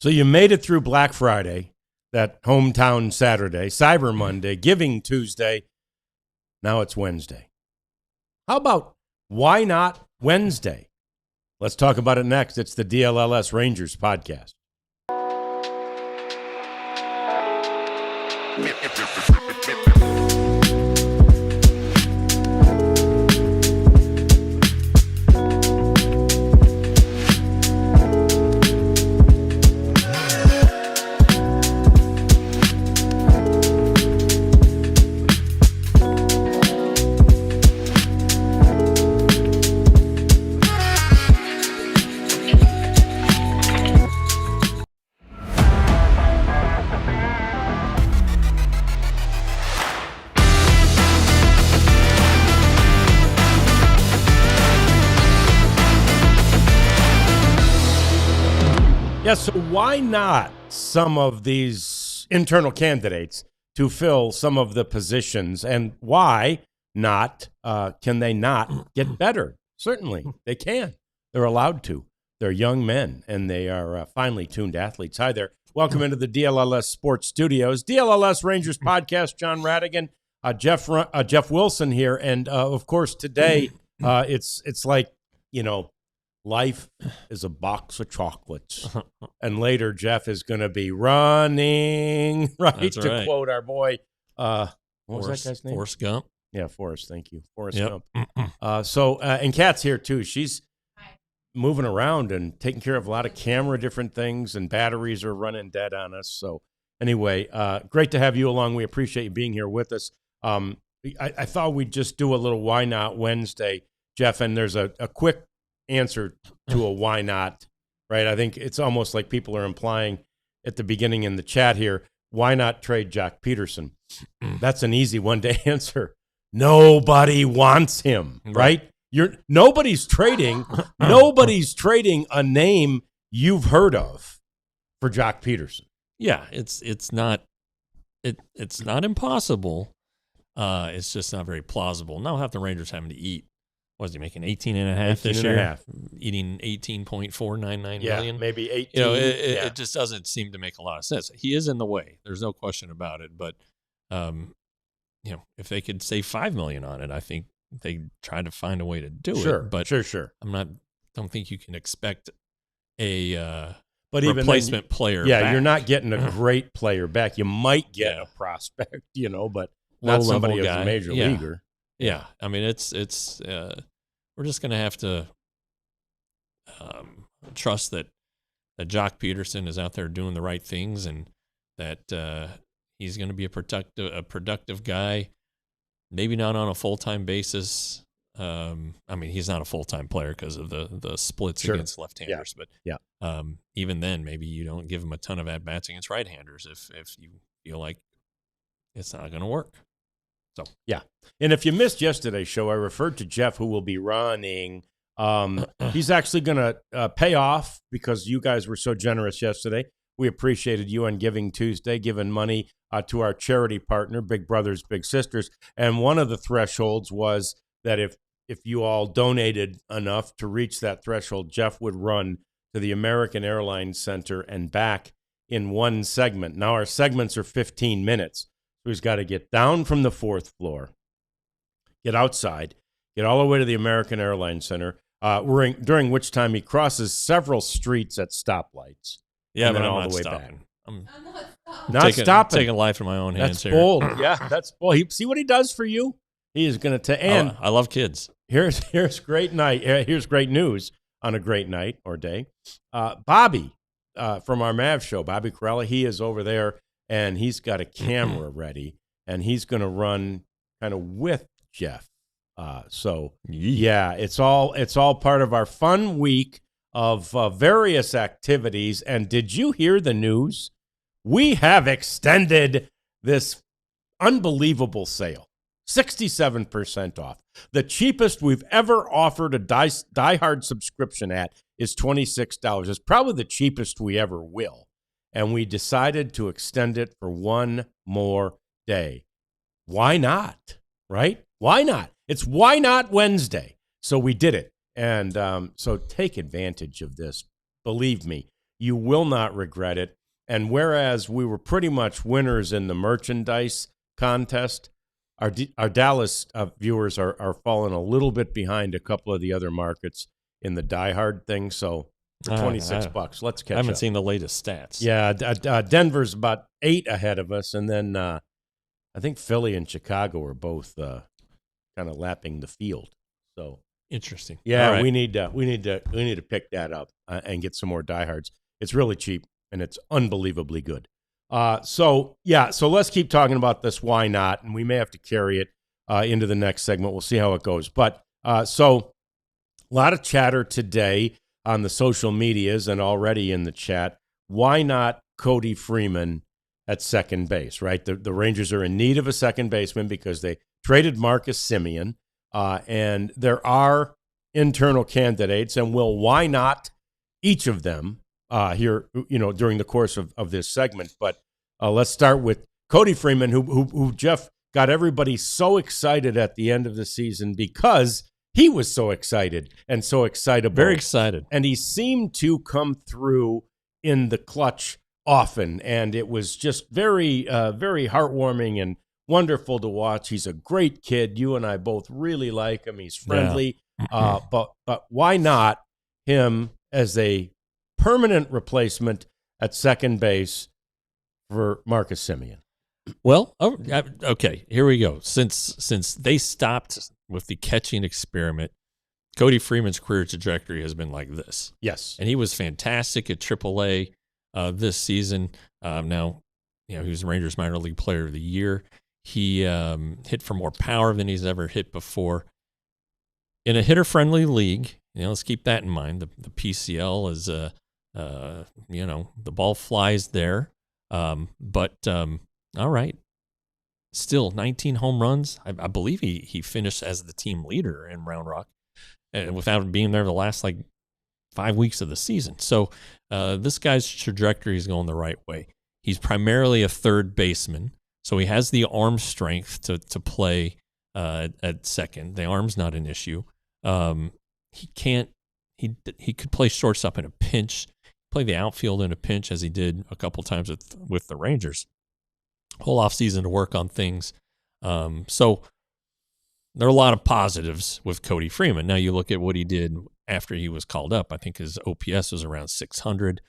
So you made it through Black Friday, that hometown Saturday, Cyber Monday, Giving Tuesday. Now it's Wednesday. How about why not Wednesday? Let's talk about it next. It's the DLLS Rangers podcast. Yes, so why not some of these internal candidates to fill some of the positions, and why not, can they not get better? Certainly, they can. They're allowed to. They're young men, and they are finely tuned athletes. Hi there. Welcome into the DLLS Sports Studios. DLLS Rangers podcast, John Radigan, Jeff Wilson here, and of course today it's like, you know, life is a box of chocolates. And later, Jeff is going to be running, right? That's to right. quote our boy, what was that guy's name? Forrest Gump. Yeah, Forrest. Thank you. Forrest Yep. Gump. And Kat's here too. She's moving around and taking care of a lot of camera, different things, and batteries are running dead on us. So anyway, great to have you along. We appreciate you being here with us. I thought we'd just do a little Why Not Wednesday, Jeff, and there's a quick answer to a why not, right? I think it's almost like people are implying at the beginning in the chat here, why not trade Jock Peterson? That's an easy one to answer. Nobody wants him, right? Nobody's trading a name you've heard of for Jock Peterson. Yeah, it's not impossible. It's just not very plausible. Now half the Rangers having to eat. Was he making 18.5 this year? Eating 18.499 million? Maybe 18. You know, it just doesn't seem to make a lot of sense. He is in the way. There's no question about it. But, you know, if they could save $5 million on it, I think they try to find a way to do it. But sure. Don't think you can expect a replacement player. Yeah, back. You're not getting a great player back. You might get a prospect, you know, but not somebody who's a major leaguer. Yeah, I mean it's we're just gonna have to trust that Jock Peterson is out there doing the right things, and that he's going to be a productive guy. Maybe not on a full-time basis. I mean, he's not a full-time player because of the splits against left-handers, but even then, maybe you don't give him a ton of at-bats against right-handers if you feel like it's not going to work. So yeah, and if you missed yesterday's show, I referred to Jeff, who will be running. He's actually going to pay off because you guys were so generous yesterday. We appreciated you on Giving Tuesday, giving money to our charity partner, Big Brothers Big Sisters. And one of the thresholds was that if you all donated enough to reach that threshold, Jeff would run to the American Airlines Center and back in one segment. Now our segments are 15 minutes. So he's got to get down from the fourth floor, get outside, get all the way to the American Airlines Center, during which time he crosses several streets at stoplights. Yeah, but I'm all not the way stopping. back. I'm not stopping. Taking life in my own hands here. That's bold. Yeah, that's bold. See what he does for you? He is going to end. I love kids. Here's great night. Here's great news on a great night or day. Bobby from our Mav show, Bobby Corella, he is over there. And he's got a camera ready, and he's going to run kind of with Jeff. Yeah, it's all part of our fun week of various activities. And did you hear the news? We have extended this unbelievable sale, 67% off. The cheapest we've ever offered a diehard subscription at is $26. It's probably the cheapest we ever will. And we decided to extend it for one more day. Why not? Right? Why not? It's Why Not Wednesday. So we did it. And so take advantage of this. Believe me, You will not regret it. And whereas we were pretty much winners in the merchandise contest, our Dallas viewers are falling a little bit behind a couple of the other markets in the diehard thing. So for $26, let's catch up. I haven't seen the latest stats. Yeah, Denver's about 8 ahead of us, and then I think Philly and Chicago are both kind of lapping the field. So interesting. Yeah, right. we need to pick that up and get some more diehards. It's really cheap and it's unbelievably good. So let's keep talking about this. Why not? And we may have to carry it into the next segment. We'll see how it goes. But so a lot of chatter today on the social medias and already in the chat. Why not Cody Freeman at second base, right? The Rangers are in need of a second baseman because they traded Marcus Semien, and there are internal candidates, and why not each of them here, during the course of this segment. But let's start with Cody Freeman, who Jeff got everybody so excited at the end of the season because he was so excited and so excitable. Very excited. And he seemed to come through in the clutch often, and it was just very, very heartwarming and wonderful to watch. He's a great kid. You and I both really like him. He's friendly. Yeah. But why not him as a permanent replacement at second base for Marcus Semien? Well, okay, here we go. Since they stopped with the catching experiment, Cody Freeman's career trajectory has been like this. Yes. And he was fantastic at AAA this season. Now, he was the Rangers minor league player of the year. He hit for more power than he's ever hit before. In a hitter-friendly league, let's keep that in mind. The PCL is, the ball flies there. But all right. Still, 19 home runs. I believe he finished as the team leader in Round Rock without being there the last 5 weeks of the season. So this guy's trajectory is going the right way. He's primarily a third baseman, so he has the arm strength to play at second. The arm's not an issue. He could play shortstop in a pinch, play the outfield in a pinch as he did a couple times with the Rangers. Whole offseason to work on things. So there are a lot of positives with Cody Freeman. Now you look at what he did after he was called up. I think his OPS was around 600.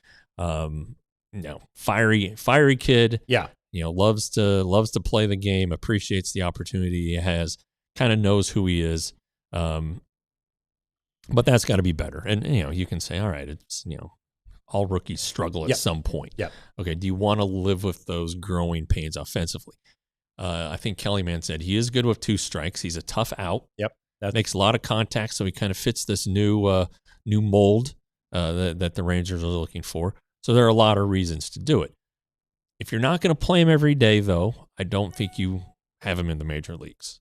Fiery kid. Yeah. Loves to play the game, appreciates the opportunity he has, kind of knows who he is. But that's got to be better. And, you can say, all right, it's, all rookies struggle at some point. Yeah. Okay. Do you want to live with those growing pains offensively? I think Kellyman said he is good with 2 strikes. He's a tough out. Yep. That makes a lot of contact, so he kind of fits this new mold that the Rangers are looking for. So there are a lot of reasons to do it. If you're not going to play him every day, though, I don't think you have him in the major leagues.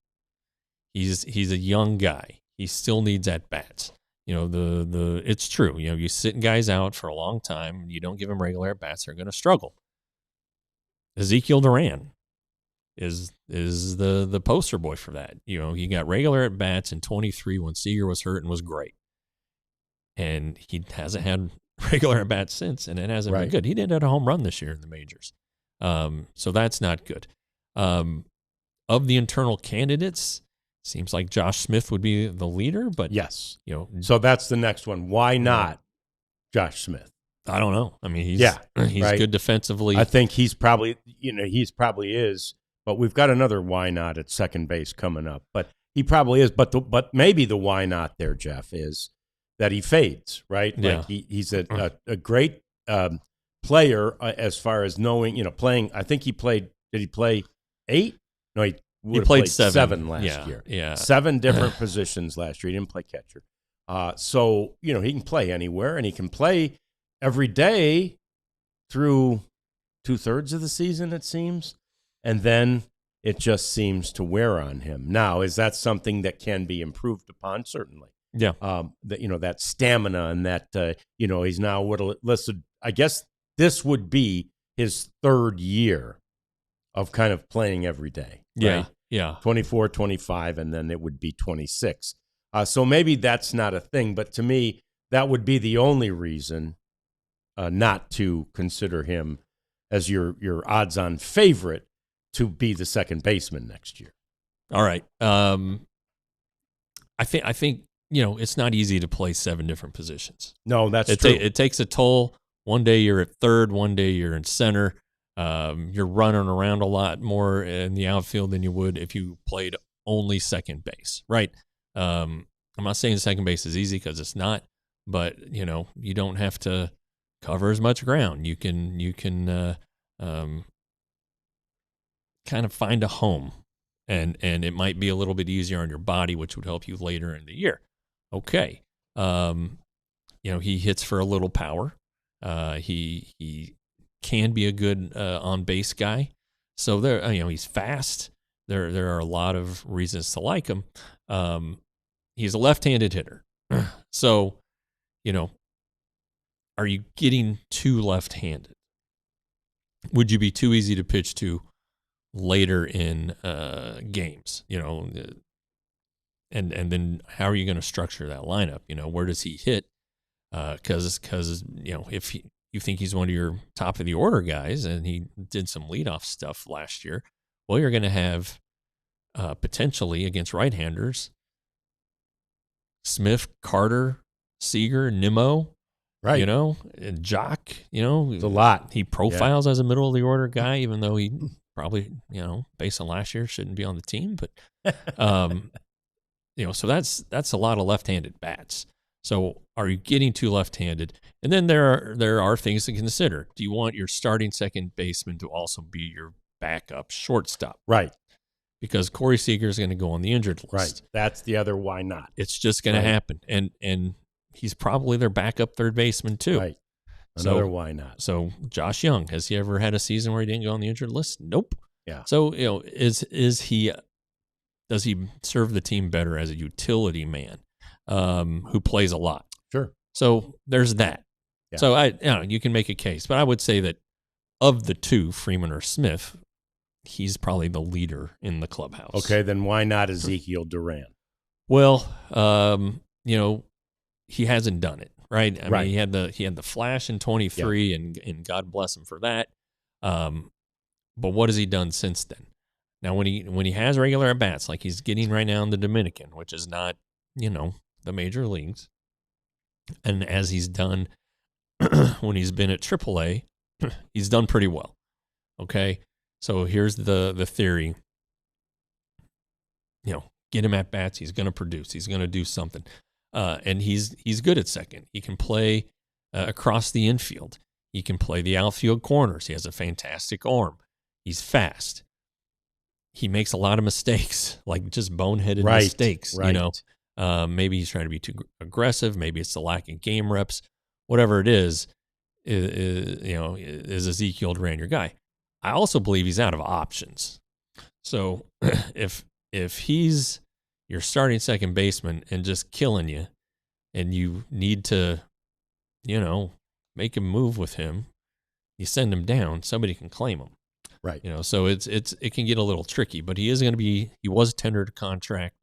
He's a young guy. He still needs at-bats. It's true. You sit guys out for a long time, you don't give them regular at-bats, they're going to struggle. Ezekiel Duran is the poster boy for that. He got regular at-bats in 23 when Seager was hurt and was great. And he hasn't had regular at-bats since, and it hasn't been good. He did have a home run this year in the majors. So that's not good. Of the internal candidates, seems like Josh Smith would be the leader, but yes, So that's the next one. Why not Josh Smith? I don't know. I mean, he's good defensively. I think he's probably is. But we've got another why not at second base coming up. But he probably is. But maybe the why not there, Jeff, is that he fades, right? Yeah. He's a great player as far as knowing, playing. I think he played. Did he play 8? No, he played 7 last year. Yeah. 7 different positions last year. He didn't play catcher. So, he can play anywhere, and he can play every day through 2/3 of the season, it seems. And then it just seems to wear on him. Now, is that something that can be improved upon? Certainly. Yeah. That stamina and that, he's now listed. I guess this would be his 3rd year of kind of playing every day. Right? Yeah. 24, 25, and then it would be 26. So maybe that's not a thing, but to me, that would be the only reason not to consider him as your odds-on favorite to be the second baseman next year. All right. I think it's not easy to play 7 different positions. No, that's true. It takes a toll. One day you're at third, one day you're in center. You're running around a lot more in the outfield than you would if you played only second base, right? I'm not saying second base is easy because it's not, but you don't have to cover as much ground. You can kind of find a home, and it might be a little bit easier on your body, which would help you later in the year. Okay, he hits for a little power. He can be a good on base guy. So there, he's fast. There are a lot of reasons to like him. He's a left-handed hitter. So, are you getting too left-handed? Would you be too easy to pitch to later in games? And then how are you going to structure that lineup? Where does he hit? Because if you think he's one of your top of the order guys and he did some leadoff stuff last year, well, you're going to have potentially against right-handers Smith, Carter, Seager, Nimmo, right? And Jock. It's a lot. He profiles as a middle of the order guy, even though he probably based on last year shouldn't be on the team. But so that's a lot of left-handed bats. So are you getting too left-handed? And then there are things to consider. Do you want your starting second baseman to also be your backup shortstop? Right. Because Corey Seager is going to go on the injured list. Right. That's the other why not. It's just going to happen. And he's probably their backup third baseman too. Right. Another why not. So Josh Young, has he ever had a season where he didn't go on the injured list? Nope. Yeah. So, does he serve the team better as a utility man who plays a lot? Sure. So there's that. Yeah. So you can make a case, but I would say that of the two, Freeman or Smith, he's probably the leader in the clubhouse. Okay, then why not Ezekiel Duran? Well, he hasn't done it, right? I mean, he had the flash in 23, and God bless him for that. But what has he done since then? Now, when he has regular at bats, like he's getting right now in the Dominican, which is not the major leagues, and as he's done when he's been at AAA, he's done pretty well. Okay. So here's the theory. Get him at bats. He's going to produce. He's going to do something. And he's good at second. He can play across the infield. He can play the outfield corners. He has a fantastic arm. He's fast. He makes a lot of mistakes, like just boneheaded mistakes. Right. Maybe he's trying to be too aggressive. Maybe it's the lack of game reps. Whatever it is Ezekiel Duran your guy? I also believe he's out of options. So if he's your starting second baseman and just killing you, and you need to, make a move with him, you send him down, somebody can claim him. Right. So it can get a little tricky, but he was tendered a contract.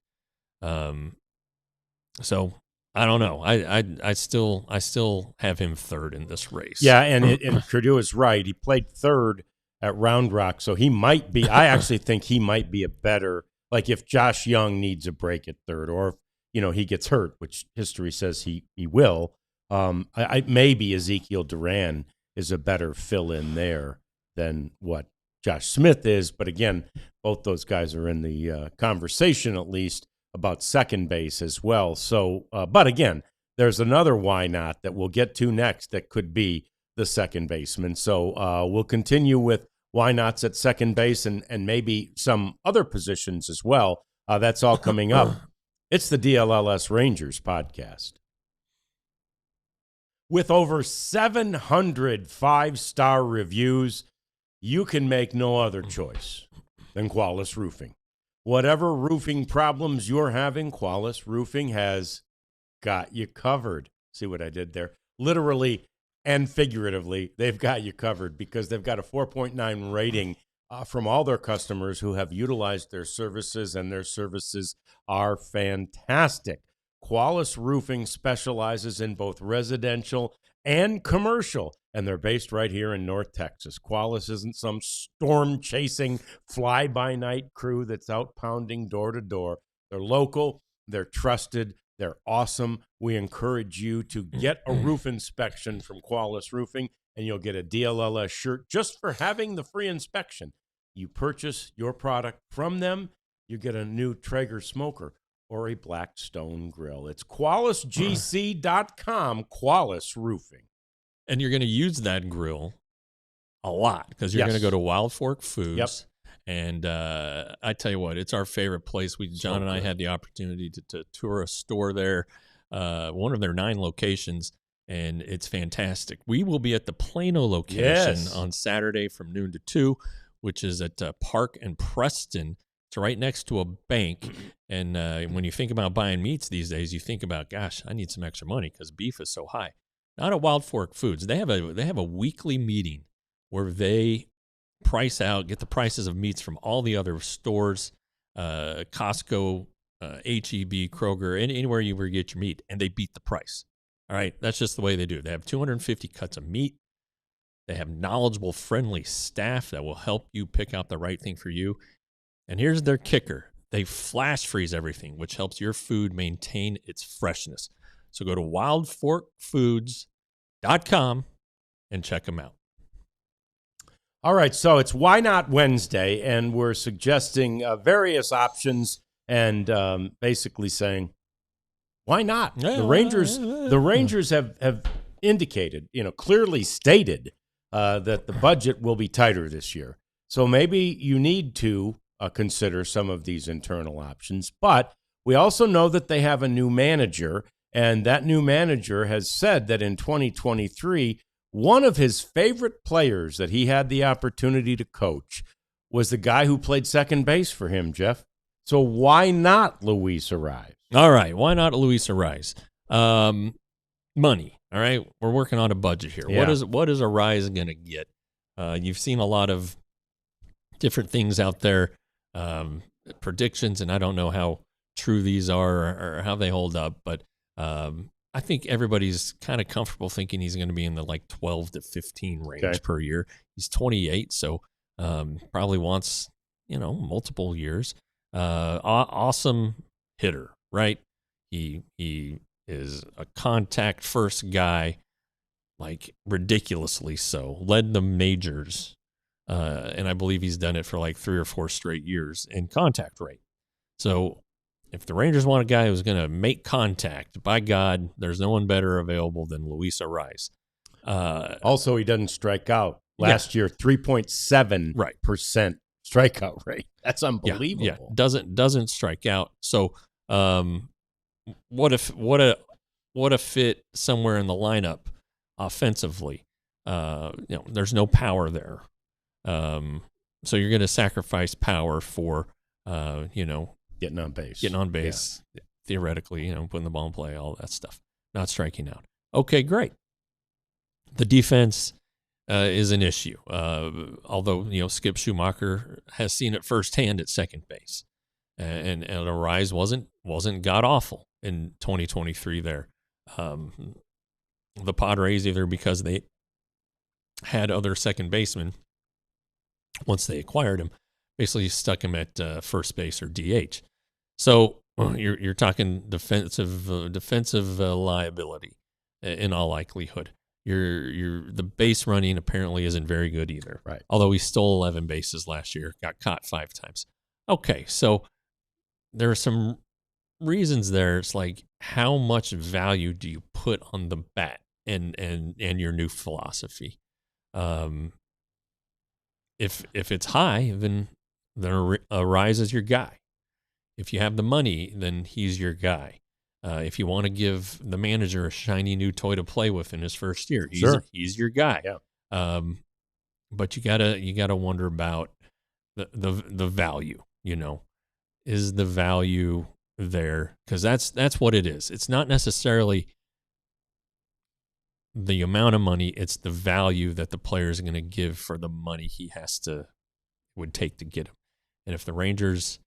So I don't know. I still have him third in this race. Yeah, and Purdue is right. He played third at Round Rock, so he might be. I actually think he might be a better. Like if Josh Young needs a break at third, or if he gets hurt, which history says he will. Maybe Ezekiel Duran is a better fill in there than what Josh Smith is. But again, both those guys are in the conversation at least about second base as well. So, but again, there's another why not that we'll get to next that could be the second baseman. So we'll continue with why nots at second base and maybe some other positions as well. That's all coming up. It's the DLLS Rangers podcast. With over 700 five-star reviews, you can make no other choice than Qualis Roofing. Whatever roofing problems you're having, Qualis Roofing has got you covered. See what I did there? Literally and figuratively, they've got you covered because they've got a 4.9 rating from all their customers who have utilized their services, and their services are fantastic. Qualis Roofing specializes in both residential and commercial. And they're based right here in North Texas. Qualis isn't some storm-chasing, fly-by-night crew that's out pounding door to door. They're local, they're trusted, they're awesome. We encourage you to get a roof inspection from Qualis Roofing, and you'll get a DLLS shirt just for having the free inspection. You purchase your product from them, you get a new Traeger smoker or a Blackstone grill. It's QualisGC.com, Qualis Roofing. And you're going to use that grill a lot because you're going to go to Wild Fork Foods. Yep. And I tell you what, it's our favorite place. John and I had the opportunity to tour a store there, one of their 9 locations, and it's fantastic. We will be at the Plano location on Saturday from noon to 2, which is at Park and Preston. It's right next to a bank. And when you think about buying meats these days, you think about, gosh, I need some extra money because beef is so high. Not at Wild Fork Foods. They have a weekly meeting where they price out, get the prices of meats from all the other stores, Costco, H-E-B, Kroger, anywhere you ever get your meat, and they beat the price. All right, that's just the way they do. They have 250 cuts of meat. They have knowledgeable, friendly staff that will help you pick out the right thing for you. And here's their kicker. They flash freeze everything, which helps your food maintain its freshness. So go to wildforkfoods.com and check them out. All right, so it's Why Not Wednesday, and we're suggesting various options and basically saying, why not? The Rangers have indicated, clearly stated that the budget will be tighter this year. So maybe you need to consider some of these internal options. But we also know that they have a new manager, and that new manager has said that in 2023, one of his favorite players that he had the opportunity to coach was the guy who played second base for him, Jeff. So why not Luis Arráez? All right, why not Luis Arráez? Money, all right? We're working on a budget here. Yeah. What is Arráez going to get? You've seen a lot of different things out there, predictions, and I don't know how true these are or how they hold up, but I think everybody's kind of comfortable thinking he's going to be in the 12 to 15 range per year. He's 28, so probably wants, multiple years. Awesome hitter, right? He is a contact first guy, ridiculously so. Led the majors, and I believe he's done it for 3 or 4 straight years in contact rate. So if the Rangers want a guy who's going to make contact, by God, there's no one better available than Luis Arráez. Also, he doesn't strike out. Last year, 3.7% strikeout rate. That's unbelievable. Yeah, doesn't strike out. So, what a fit somewhere in the lineup offensively. There's no power there. So you're going to sacrifice power for getting on base. Theoretically, putting the ball in play, all that stuff. Not striking out. Okay, great. The defense is an issue. Although, Skip Schumacher has seen it firsthand at second base. And Arráez wasn't god-awful in 2023 there. The Padres, either because they had other second basemen, once they acquired him, basically stuck him at first base or DH. So you're talking defensive liability in all likelihood. The base running apparently isn't very good either. Right. Although he stole 11 bases last year, got caught 5 times. Okay, so there are some reasons there. It's how much value do you put on the bat and your new philosophy? If it's high, then Arráez is your guy. If you have the money, then he's your guy. If you want to give the manager a shiny new toy to play with in his first year, he's your guy. Yeah. But you gotta wonder about the value. Is the value there? Because that's what it is. It's not necessarily the amount of money; it's the value that the player is going to give for the money he would take to get him. And if the Rangers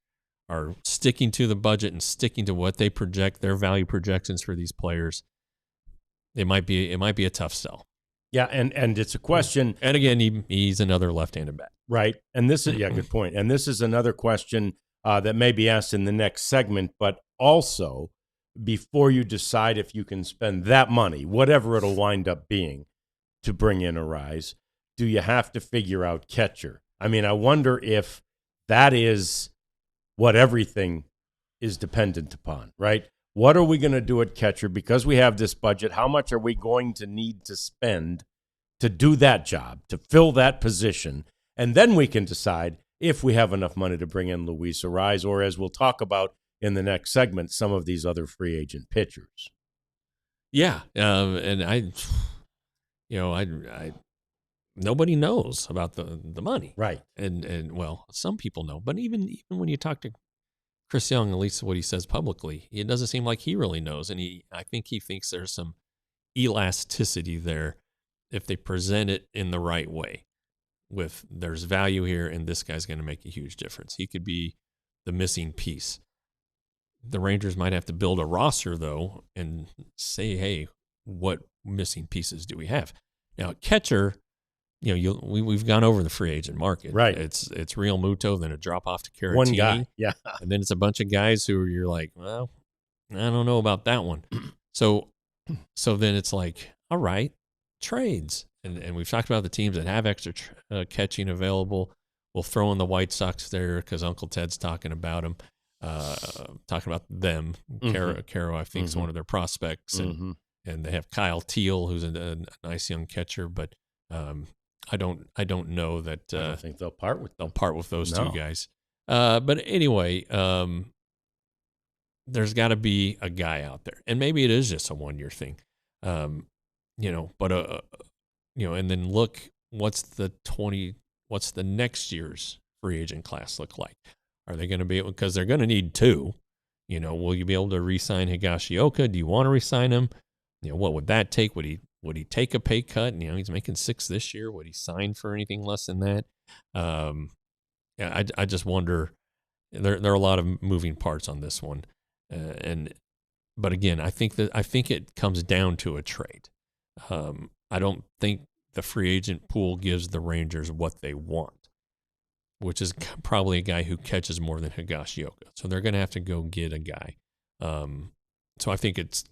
are sticking to the budget and sticking to what they project, their value projections for these players, it might be a tough sell. Yeah, and it's a question. And again, he's another left-handed bat. Right. And this is, good point. And this is another question that may be asked in the next segment, but also before you decide if you can spend that money, whatever it'll wind up being, to bring in Arráez, do you have to figure out catcher? I mean, I wonder if that is what everything is dependent upon, right? What are we going to do at catcher? Because we have this budget, how much are we going to need to spend to do that job, to fill that position? And then we can decide if we have enough money to bring in Luis Arráez, or, as we'll talk about in the next segment, some of these other free agent pitchers. Yeah, and I nobody knows about the money, right? And well, some people know, but even when you talk to Chris Young, at least what he says publicly, it doesn't seem like he really knows, and I think he thinks there's some elasticity there if they present it in the right way. With there's value here, and this guy's going to make a huge difference. He could be the missing piece. The Rangers might have to build a roster, though, and say, hey, what missing pieces do we have? Now, catcher, we've gone over the free agent market. Right. It's Real Muto, then a drop off to Caratini. One guy, yeah. And then it's a bunch of guys who you're like, well, I don't know about that one. So then it's like, all right, trades. And we've talked about the teams that have extra catching available. We'll throw in the White Sox there because Uncle Ted's talking about them. Talking about them. Caro, I think, is one of their prospects. And they have Kyle Teal, who's a nice young catcher. But I don't know that. I don't think they'll part with those two guys. But anyway, there's got to be a guy out there. And maybe it is just a one-year thing. And then look, what's the next year's free agent class look like? Are they going to be able, because they're going to need two, will you be able to re-sign Higashioka? Do you want to re-sign him? What would that take? Would he take a pay cut? He's making $6 this year. Would he sign for anything less than that? I just wonder. There are a lot of moving parts on this one, but again, I think it comes down to a trade. I don't think the free agent pool gives the Rangers what they want, which is probably a guy who catches more than Higashioka. So they're going to have to go get a guy. So I think it's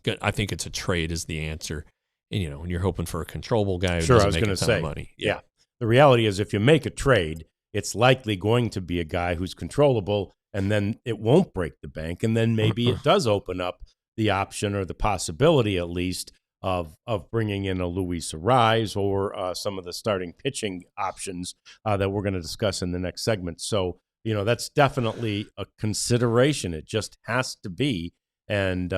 a trade is the answer. And when you're hoping for a controllable guy who doesn't make a ton of money. Yeah. The reality is, if you make a trade, it's likely going to be a guy who's controllable, and then it won't break the bank, and then maybe it does open up the option, or the possibility at least, of bringing in a Luis Arráez or some of the starting pitching options that we're going to discuss in the next segment. So, that's definitely a consideration. It just has to be. And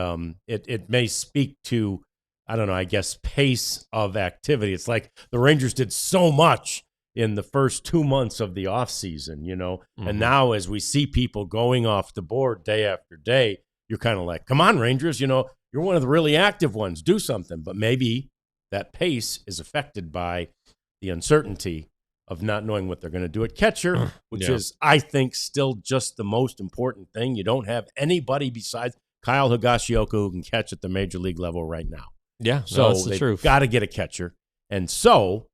it may speak to, I don't know, I guess, pace of activity. It's like the Rangers did so much in the first 2 months of the offseason, and now as we see people going off the board day after day, you're kind of like, come on, Rangers, you're one of the really active ones. Do something. But maybe that pace is affected by the uncertainty of not knowing what they're going to do at catcher, which is, I think, still just the most important thing. You don't have anybody besides Kyle Higashioka who can catch at the major league level right now. Yeah, so that's the truth. They've got to get a catcher. And so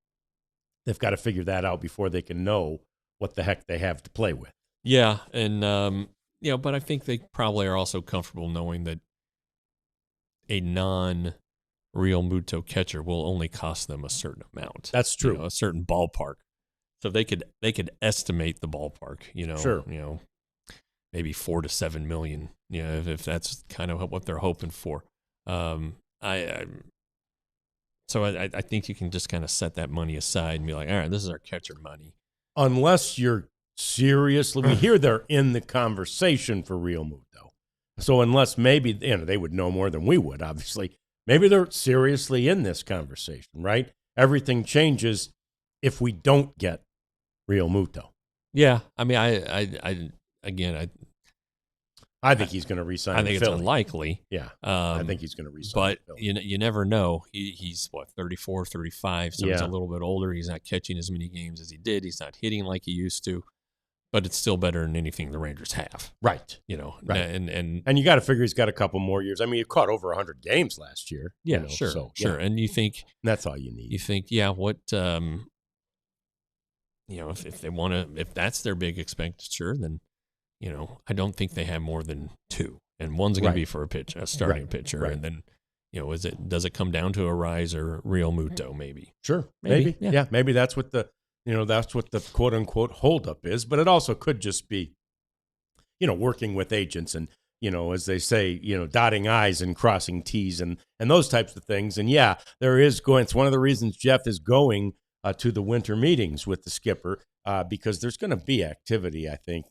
they've got to figure that out before they can know what the heck they have to play with. Yeah, and, but I think they probably are also comfortable knowing that a non-Real Muto catcher will only cost them a certain amount. That's true. A certain ballpark. So they could estimate the ballpark, Sure. Maybe $4 to $7 million, if that's kind of what they're hoping for. I think you can just kind of set that money aside and be like, all right, this is our catcher money. Unless you're seriously, we hear they're in the conversation for Real Muto. So unless maybe, they would know more than we would, obviously. Maybe they're seriously in this conversation, right? Everything changes if we don't get Real Muto. Yeah. I mean, I think he's going to re-sign. I think it's unlikely. Yeah. I think he's going to re-sign. But you never know. He's 34, 35, so he's a little bit older. He's not catching as many games as he did. He's not hitting like he used to. but it's still better than anything the Rangers have. Right. Right. And you got to figure he's got a couple more years. I mean, he caught over 100 games last year. Yeah, sure. So, sure. And you think that's all you need. You think, what, if they want to, if that's their big expenditure, then, I don't think they have more than 2. And one's going to be for a starting pitcher. Right. And then, does it come down to Arráez or Real Muto maybe? Sure. Maybe. Yeah. Maybe that's what the quote unquote holdup is, but it also could just be, working with agents and, as they say, dotting I's and crossing T's and those types of things. And it's one of the reasons Jeff is going to the winter meetings with the skipper, because there's going to be activity, I think,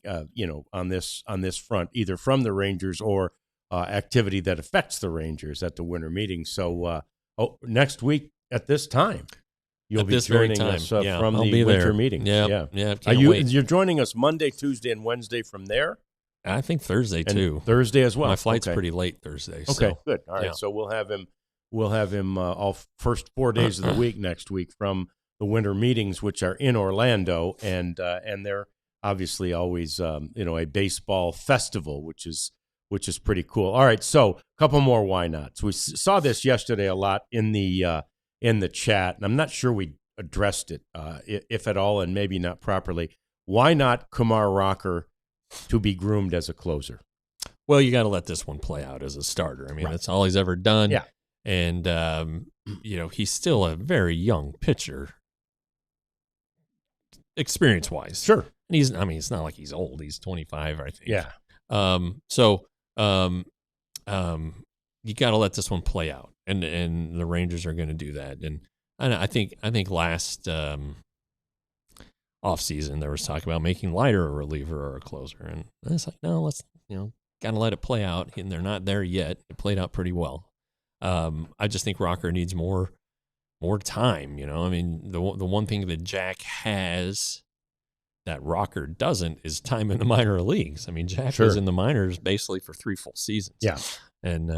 on this front, either from the Rangers or activity that affects the Rangers at the winter meeting. So next week at this time, you'll be joining us from the winter meetings. Yeah. You're joining us Monday, Tuesday, and Wednesday from there? I think Thursday too. Thursday as well. My flight's pretty late Thursday. Okay, so. Good. All right, so we'll have him all first 4 days of the week next week from the winter meetings, which are in Orlando, and they're obviously always a baseball festival, which is pretty cool. All right, so a couple more why nots. We saw this yesterday a lot in the chat, and I'm not sure we addressed it, if at all, and maybe not properly. Why not Kumar Rocker to be groomed as a closer? Well, you got to let this one play out as a starter. I mean, that's all he's ever done. Yeah. And, he's still a very young pitcher, experience-wise. Sure. And it's not like he's old. He's 25, I think. Yeah. You got to let this one play out. And the Rangers are going to do that. And I think last offseason there was talk about making Leiter a reliever or a closer, and it's like, no, let's got to let it play out. And they're not there yet. It played out pretty well. I just think Rocker needs more time. I mean, the one thing that Jack has that Rocker doesn't is time in the minor leagues. I mean, Jack was in the minors basically for 3 full seasons. Yeah, and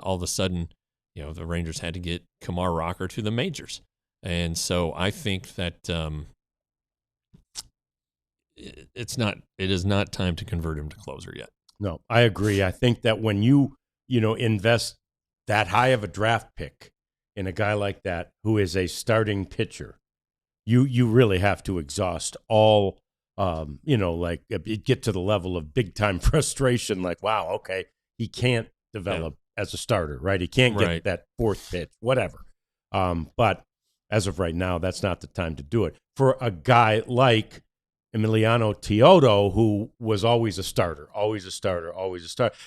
all of a sudden, the Rangers had to get Kumar Rocker to the majors, and so I think that it is not time to convert him to closer yet. No, I agree. I think that when you invest that high of a draft pick in a guy like that who is a starting pitcher, you really have to exhaust all get to the level of big time frustration. Like, wow, okay, he can't develop as a starter, right? He can't get that 4th pitch, whatever. But as of right now, that's not the time to do it for a guy like Emiliano Teodo, who was always a starter.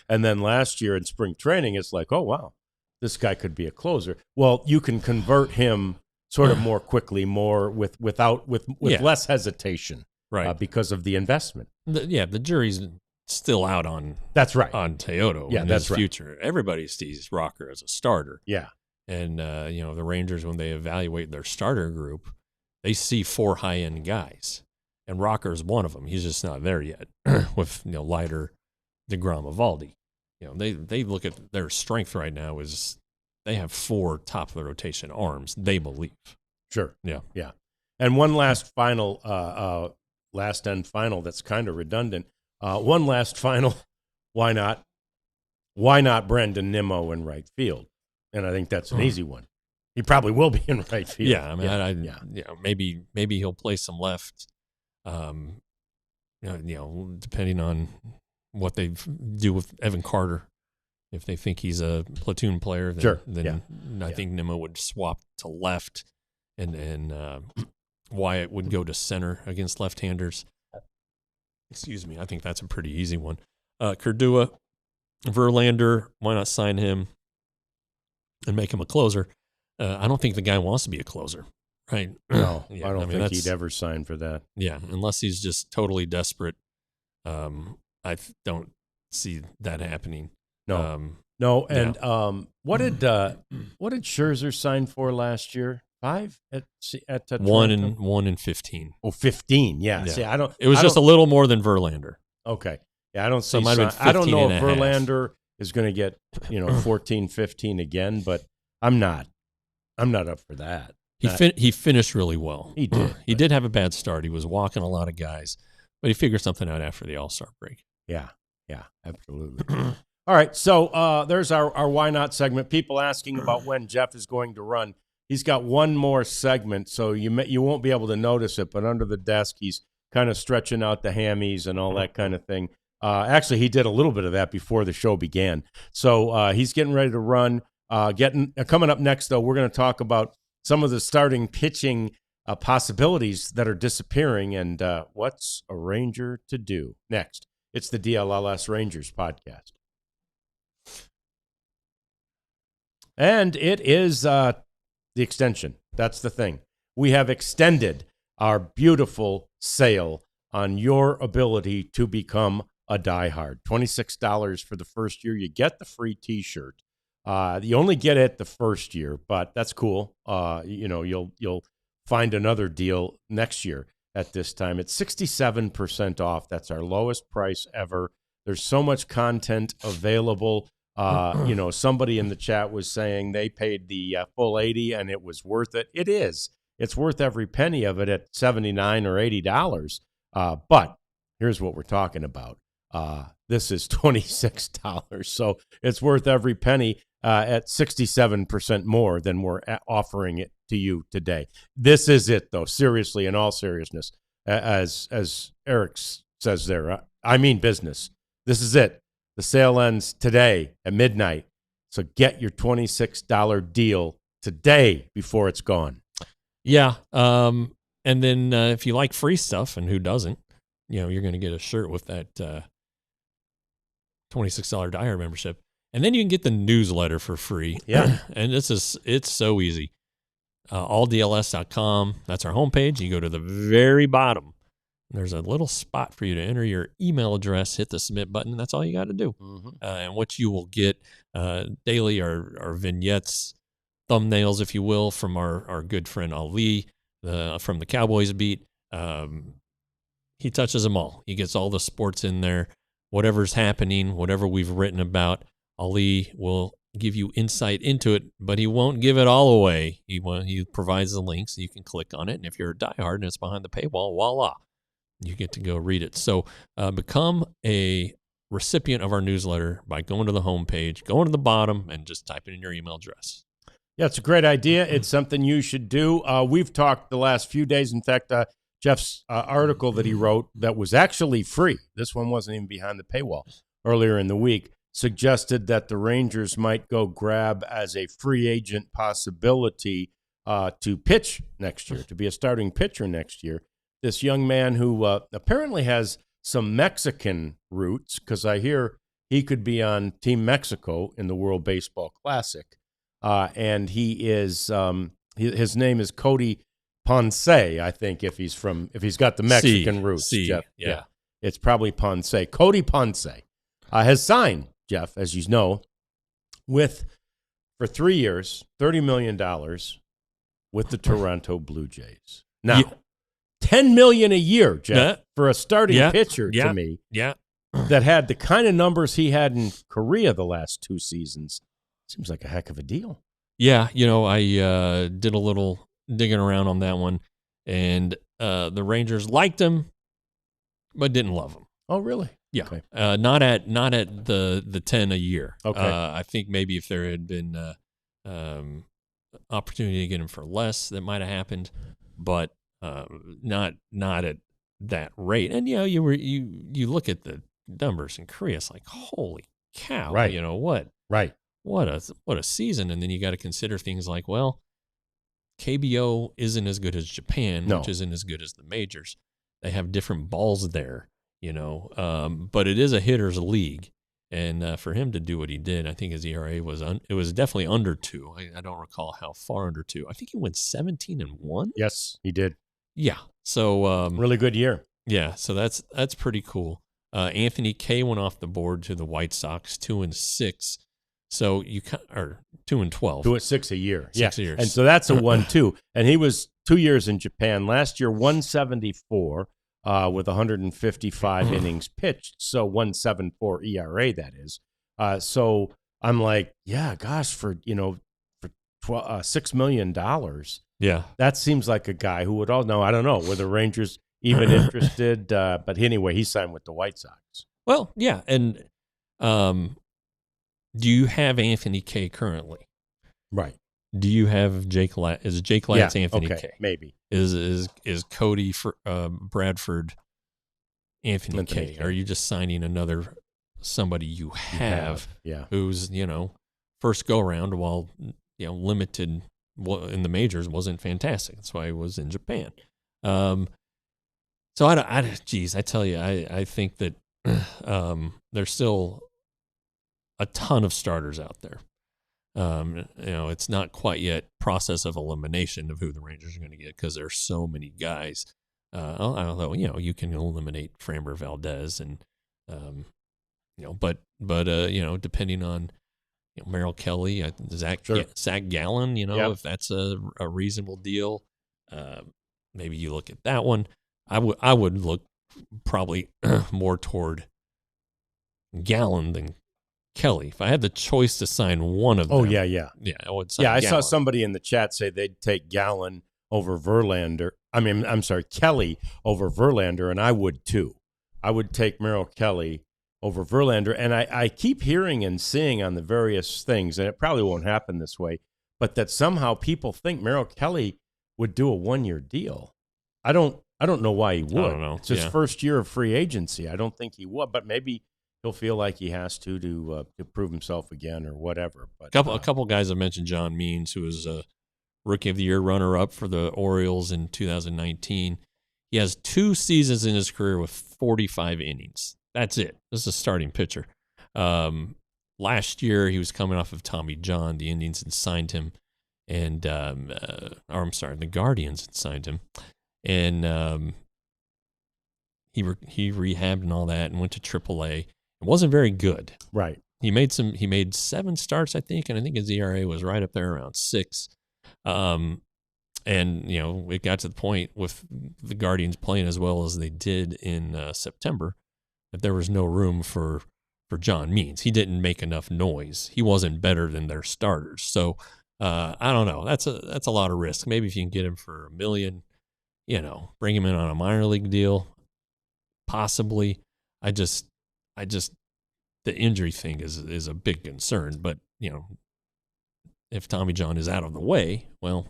And then last year in spring training, it's like, oh, wow, this guy could be a closer. Well, you can convert him sort of more quickly, more with less hesitation, right? Because of the investment. The jury's still out on on Teodo and his future. Everybody sees Rocker as a starter. Yeah. And the Rangers, when they evaluate their starter group, they see 4 high-end guys. And Rocker's one of them. He's just not there yet with Leiter, DeGrom, Eovaldi. They look at their strength right now is they have 4 top of the rotation arms. They believe. Sure. Yeah. And one last final, last end final that's kind of redundant. One last final. Why not? Why not Brandon Nimmo in right field? And I think that's an easy one. He probably will be in right field. Yeah. I mean, maybe he'll play some left. Depending on what they do with Evan Carter, if they think he's a platoon player, then I think Nimmo would swap to left, and Wyatt would go to center against left-handers. Excuse me, I think that's a pretty easy one. Cordua, Verlander, why not sign him and make him a closer? I don't think the guy wants to be a closer. Right. No, I don't think he'd ever sign for that. Yeah, unless he's just totally desperate. I don't see that happening. No. And what did Scherzer sign for last year? 5 at 1 and 15. Oh, 15. Yeah. See, I don't. It was just a little more than Verlander. Okay. Yeah, I don't see. So I don't know if Verlander is going to get 14, 15 again, but I'm not up for that. He finished really well. He did. He did have a bad start. He was walking a lot of guys, But he figured something out after the All-Star break. Yeah, absolutely. All right, so there's our Why Not segment. People asking about when Jeff is going to run. He's got one more segment, so you won't be able to notice it, but under the desk, he's kind of stretching out the hammies and all that kind of thing. Actually, he did a little bit of that before the show began. So he's getting ready to run. Coming up next, though, we're going to talk about some of the starting pitching possibilities that are disappearing and what's a Ranger to do. Next, it's the DLLS Rangers podcast. And it is the extension. That's the thing. We have extended our beautiful sale on your ability to become a diehard. $26 for the first year. You get the free T-shirt. You only get it the first year, but that's cool. You'll find another deal next year at this time. It's 67% off. That's our lowest price ever. There's so much content available. Somebody in the chat was saying they paid the full 80 and it was worth it. It is. It's worth every penny of it at $79 or $80. But here's what we're talking about. This is $26. So it's worth every penny at 67% more than we're offering it to you today. This is it, though. Seriously, in all seriousness, as Eric says there, I mean business. This is it. The sale ends today at midnight. So get your $26 deal today before it's gone. Yeah. And then if you like free stuff, and who doesn't, you're going to get a shirt with that $26 diehard membership. And then you can get the newsletter for free. Yeah. And it's so easy. AllDLS.com. That's our homepage. You go to the very bottom. There's a little spot for you to enter your email address, hit the submit button, and that's all you got to do. Mm-hmm. And what you will get daily are vignettes, thumbnails, if you will, from our good friend Ali from the Cowboys beat. He touches them all. He gets all the sports in there. Whatever's happening, whatever we've written about, Ali will give you insight into it, but he won't give it all away. He provides the links, so you can click on it, and if you're a diehard and it's behind the paywall, voila, you get to go read it. So become a recipient of our newsletter by going to the homepage, going to the bottom, and just typing in your email address. Yeah, it's a great idea. It's something you should do. We've talked the last few days. In fact, Jeff's article that he wrote that was actually free, this one wasn't even behind the paywall, earlier in the week, suggested that the Rangers might go grab as a free agent possibility to pitch next year, to be a starting pitcher next year. This young man who apparently has some Mexican roots, because I hear he could be on Team Mexico in the World Baseball Classic. And he is his name is Cody Ponce, I think, if he's got the Mexican roots. Jeff. Yeah. It's probably Ponce. Cody Ponce has signed, Jeff, as you know, for 3 years, $30 million with the Toronto Blue Jays. Now, $10 million a year, Jeff, for a starting pitcher to me. Yeah. That had the kind of numbers he had in Korea the last 2 seasons. Seems like a heck of a deal. Yeah, I did a little digging around on that one, and the Rangers liked him, but didn't love him. Oh, really? Yeah, okay. Not at the 10 a year. Okay, I think maybe if there had been opportunity to get him for less, that might have happened, but not at that rate. And you look at the numbers in Korea, it's like, holy cow! Right. What? Right. What a season. And then you got to consider things like, well, KBO isn't as good as Japan, which isn't as good as the majors. They have different balls there, but it is a hitter's league. And for him to do what he did, I think his ERA it was definitely under 2. I don't recall how far under 2. I think he went 17-1. Yes, he did. Yeah. So really good year. Yeah. So that's pretty cool. Anthony Kay went off the board to the White Sox, 2-6. So you or 2-12. 2-6 a year. 6 years. And so that's a 1-2. And he was 2 years in Japan. Last year, 174 with 155 innings pitched. So 1.74 ERA, that is. So I'm like, yeah, gosh, for $6 million. Yeah. That seems like a guy who would all know. I don't know where the Rangers, even interested. But anyway, he signed with the White Sox. Well, yeah, and do you have Anthony K currently? Right. Do you have Jake? Is Jake Latz Anthony okay, K? Maybe. Is Cody Bradford Anthony K? Are you just signing another somebody you have who's first go around while limited in the majors wasn't fantastic. That's why he was in Japan. So I tell you, I think that there's still a ton of starters out there. It's not quite yet process of elimination of who the Rangers are going to get because there's so many guys. Although you can eliminate Framber Valdez and but depending on Merrill Kelly, Zach Gallen, if that's a reasonable deal, maybe you look at that one. I would look probably more toward Gallen than Kelly. If I had the choice to sign one of them. Oh, yeah. I would sign Gallen. I saw somebody in the chat say they'd take Gallen over Verlander. I'm sorry, Kelly over Verlander, and I would too. I would take Merrill Kelly over Verlander, and I keep hearing and seeing on the various things, and it probably won't happen this way, but that somehow people think Merrill Kelly would do a 1-year deal. I don't know why he would. I don't know. It's his first year of free agency. I don't think he would, but maybe he'll feel like he has to prove himself again or whatever. But a couple guys have mentioned John Means, who was a Rookie of the Year runner-up for the Orioles in 2019. He has 2 seasons in his career with 45 innings. That's it. This is a starting pitcher. Last year, he was coming off of Tommy John. The Indians had signed him, and the Guardians had signed him, and he rehabbed and all that, and went to AAA. It wasn't very good. Right. He made 7 starts, I think, and I think his ERA was right up there around 6. And it got to the point with the Guardians playing as well as they did in September that there was no room for John Means. He didn't make enough noise. He wasn't better than their starters. So I don't know. That's a lot of risk. Maybe if you can get him for $1 million, bring him in on a minor league deal, possibly. I just the injury thing is a big concern. But if Tommy John is out of the way, well,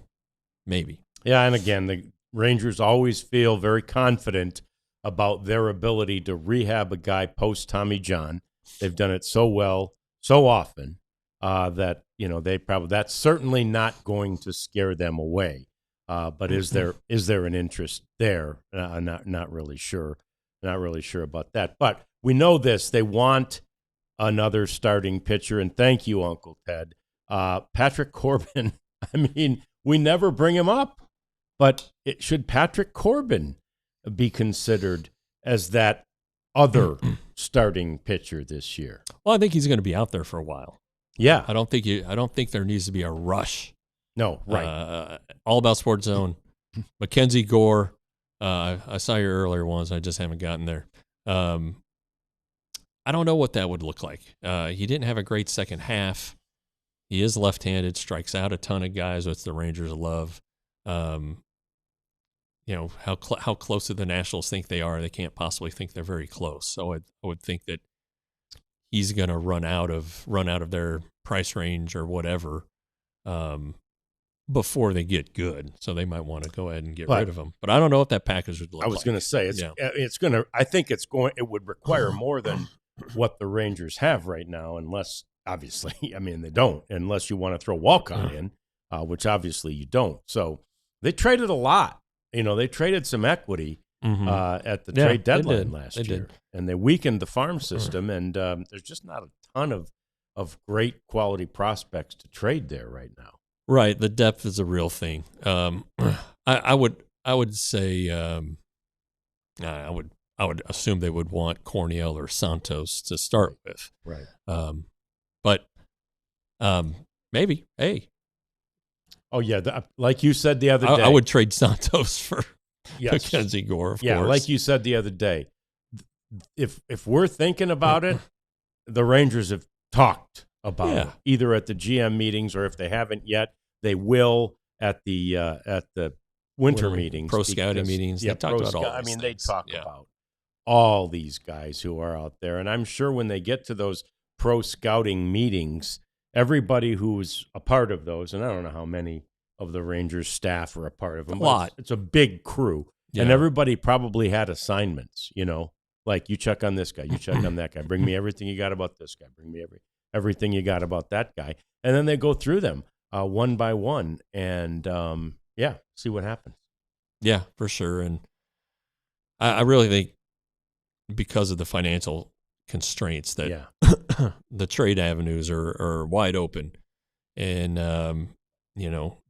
maybe. Yeah, and again, the Rangers always feel very confident about their ability to rehab a guy post Tommy John. They've done it so well, so often that that's certainly not going to scare them away. But is there an interest there? Not really sure. Not really sure about that. But we know this: they want another starting pitcher. And thank you, Uncle Ted. Patrick Corbin. I mean, we never bring him up, but should Patrick Corbin be considered as that other starting pitcher this year? Well, I think he's going to be out there for a while. Yeah, I don't think there needs to be a rush. No, right. All About Sports Zone, Mackenzie Gore. I saw your earlier ones. I just haven't gotten there. I don't know what that would look like. He didn't have a great second half. He is left-handed, strikes out a ton of guys, which the Rangers love. How close do the Nationals think they are? They can't possibly think they're very close. So I would think that he's going to run out of their price range or whatever before they get good. So they might want to go ahead and get rid of him. But I don't know what that package would look like. I was going to say it would require more than what the Rangers have right now, unless obviously, they don't, unless you want to throw Walcott in, which obviously you don't. So they traded a lot. They traded some equity at the trade deadline last year, and they weakened the farm system. And there's just not a ton of great quality prospects to trade there right now. Right, the depth is a real thing. I would say I would assume they would want Corniel or Santos to start with. Right. But maybe. Hey. Oh, yeah. Like you said the other day. I would trade Santos for Mackenzie Gore, of course. Yeah, like you said the other day. If we're thinking about it, the Rangers have talked about it, either at the GM meetings or if they haven't yet, they will at the winter meetings, pro scouting meetings. Yeah, they talked about all. I mean, they things. talk about all these guys who are out there, and I'm sure when they get to those pro scouting meetings, everybody who's a part of those, and I don't know how many of the Rangers staff are a part of them. A lot. It's a big crew, and everybody probably had assignments. Like you check on this guy, you check on that guy. Bring me everything you got about this guy. Bring me everything you got about that guy, and then they go through them one by one, and see what happens. Yeah, for sure. And I really think because of the financial constraints that the trade avenues are wide open, and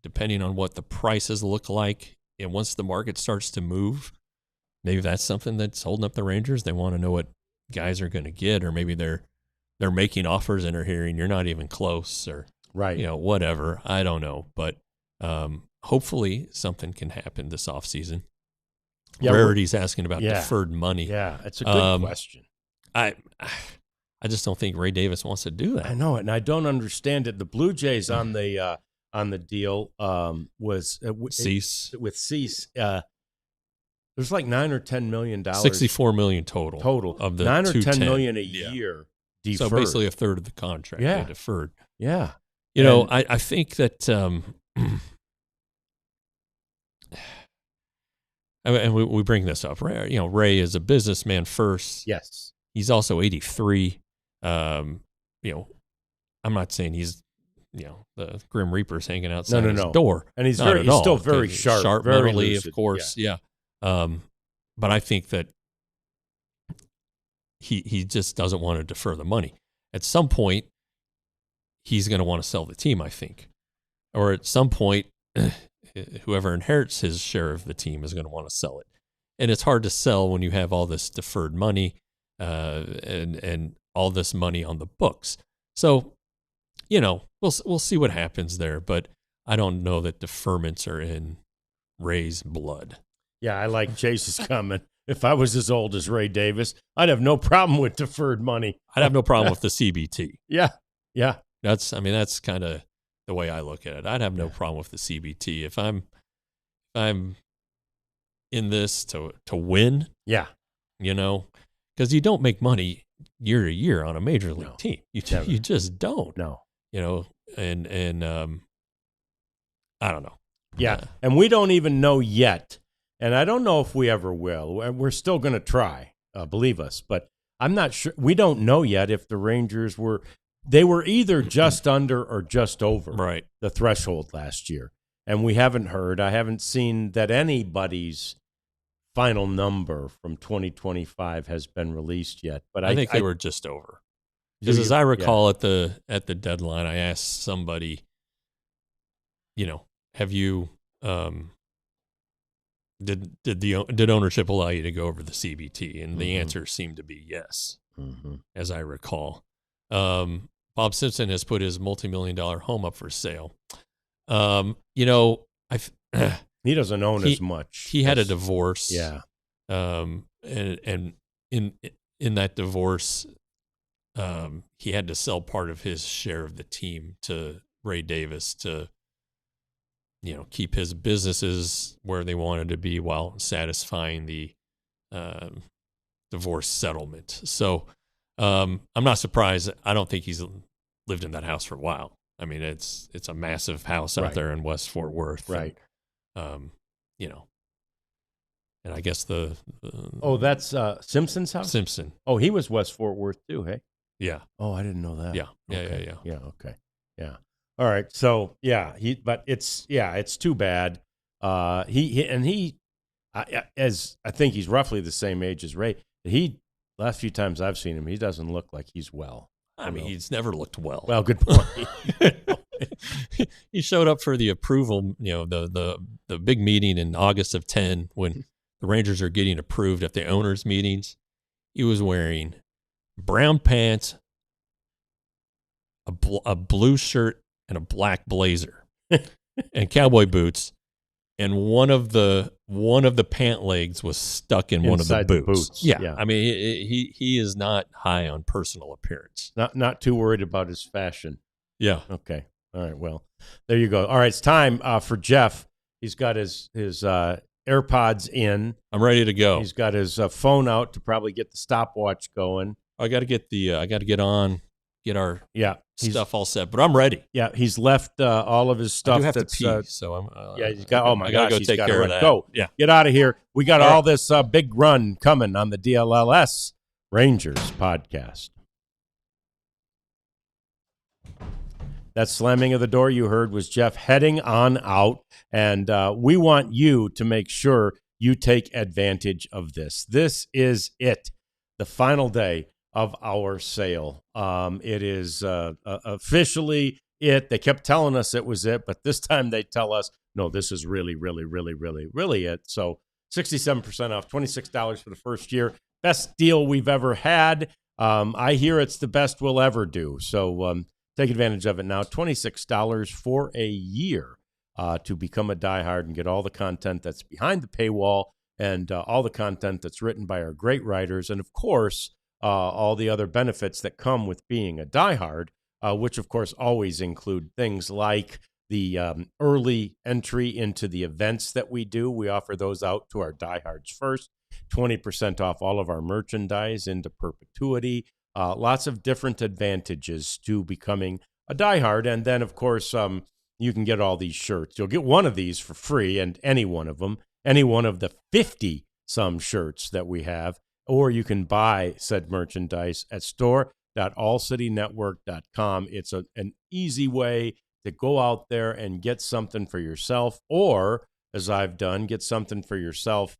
depending on what the prices look like, and once the market starts to move, maybe that's something that's holding up the Rangers. They want to know what guys are going to get, or maybe they're making offers and are hearing you're not even close, or whatever. I don't know, but hopefully something can happen this offseason. Yeah, Rarity's asking about deferred money. Yeah, it's a good question. I just don't think Ray Davis wants to do that. I know it, and I don't understand it. The Blue Jays on the deal was Cease. With Cease. There's like $9 or $10 million. $64 million total of the $9 or $10 million a year deferred. So basically a third of the contract they deferred. Yeah, I think that. And we bring this up. Ray is a businessman first. Yes, he's also 83. I'm not saying he's the Grim Reaper's hanging outside his door, and he's still very sharp, very mentally, lucid. Of course. Yeah. But I think that he just doesn't want to defer the money. At some point, he's going to want to sell the team, I think, or at some point. Whoever inherits his share of the team is going to want to sell it. And it's hard to sell when you have all this deferred money and all this money on the books. So, we'll see what happens there, but I don't know that deferments are in Ray's blood. Yeah, I like Chase's comment. If I was as old as Ray Davis, I'd have no problem with deferred money. I'd have no problem with the CBT. Yeah. That's kind of the way I look at it. I'd have no problem with the CBT if I'm in this to win. Yeah, because you don't make money year to year on a major league team. You just don't. No, and I don't know. Yeah, and we don't even know yet, and I don't know if we ever will. We're still going to try, believe us, but I'm not sure. We don't know yet if the Rangers were. They were either just under or just over the threshold last year. And we haven't heard. I haven't seen that anybody's final number from 2025 has been released yet. But I think they were just over. Because as I recall at the deadline, I asked somebody, have you did ownership allow you to go over the CBT? And the answer seemed to be yes, as I recall. Bob Simpson has put his multi-million-dollar home up for sale. He doesn't own as much. He had a divorce. Yeah. And in that divorce, he had to sell part of his share of the team to Ray Davis to, keep his businesses where they wanted to be while satisfying the divorce settlement. So, I'm not surprised. I don't think he's lived in that house for a while. I mean, it's a massive house out there in West Fort Worth. Right. And, and I guess that's Simpson's house? Simpson. Oh, he was West Fort Worth too, hey? Yeah. Oh, I didn't know that. Yeah. Okay. Yeah. Okay. Yeah. All right. So but it's too bad. I think he's roughly the same age as Ray. Last few times I've seen him, he doesn't look like he's well. I mean, he's never looked well. Well, good point. He showed up for the approval, the big meeting in August of 10 when the Rangers are getting approved at the owners' meetings. He was wearing brown pants, a blue shirt, and a black blazer, and cowboy boots. And one of the pant legs was stuck in one of the boots. Yeah. I mean, he is not high on personal appearance. Not too worried about his fashion. Yeah. Okay. All right. Well, there you go. All right. It's time for Jeff He's got his AirPods in. I'm ready to go. He's got his phone out to probably get the stopwatch going. I got to get get our stuff all set, but I'm ready. Yeah, he's left all of his stuff. I do have to pee, so I'm. He's got. Oh my gosh, go take care of that. Go. Yeah, get out of here. We got all this big run coming on the DLLS Rangers podcast. That slamming of the door you heard was Jeff heading on out, and we want you to make sure you take advantage of this. This is it, the final day of our sale. It is officially it. They kept telling us it was it, but this time they tell us, no, this is really, really, really, really, really it. So 67% off, $26 for the first year. Best deal we've ever had. I hear it's the best we'll ever do. So take advantage of it now. $26 for a year to become a diehard and get all the content that's behind the paywall and all the content that's written by our great writers. And, of course, all the other benefits that come with being a diehard, which, of course, always include things like the early entry into the events that we do. We offer those out to our diehards first. 20% off all of our merchandise into perpetuity. Lots of different advantages to becoming a diehard. And then, of course, you can get all these shirts. You'll get one of these for free, and any one of them, any one of the 50-some shirts that we have, or you can buy said merchandise at store.allcitynetwork.com. It's an easy way to go out there and get something for yourself, or, as I've done, get something for yourself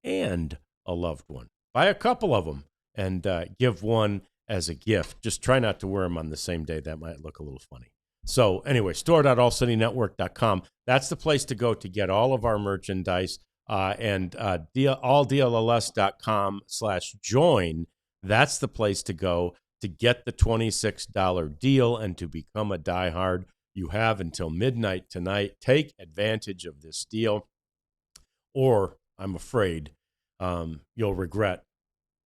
and a loved one. Buy a couple of them and give one as a gift. Just try not to wear them on the same day. That might look a little funny. So anyway, store.allcitynetwork.com. That's the place to go to get all of our merchandise. And alldlls.com/join. That's the place to go to get the $26 deal and to become a diehard. You have until midnight tonight. Take advantage of this deal, or I'm afraid you'll regret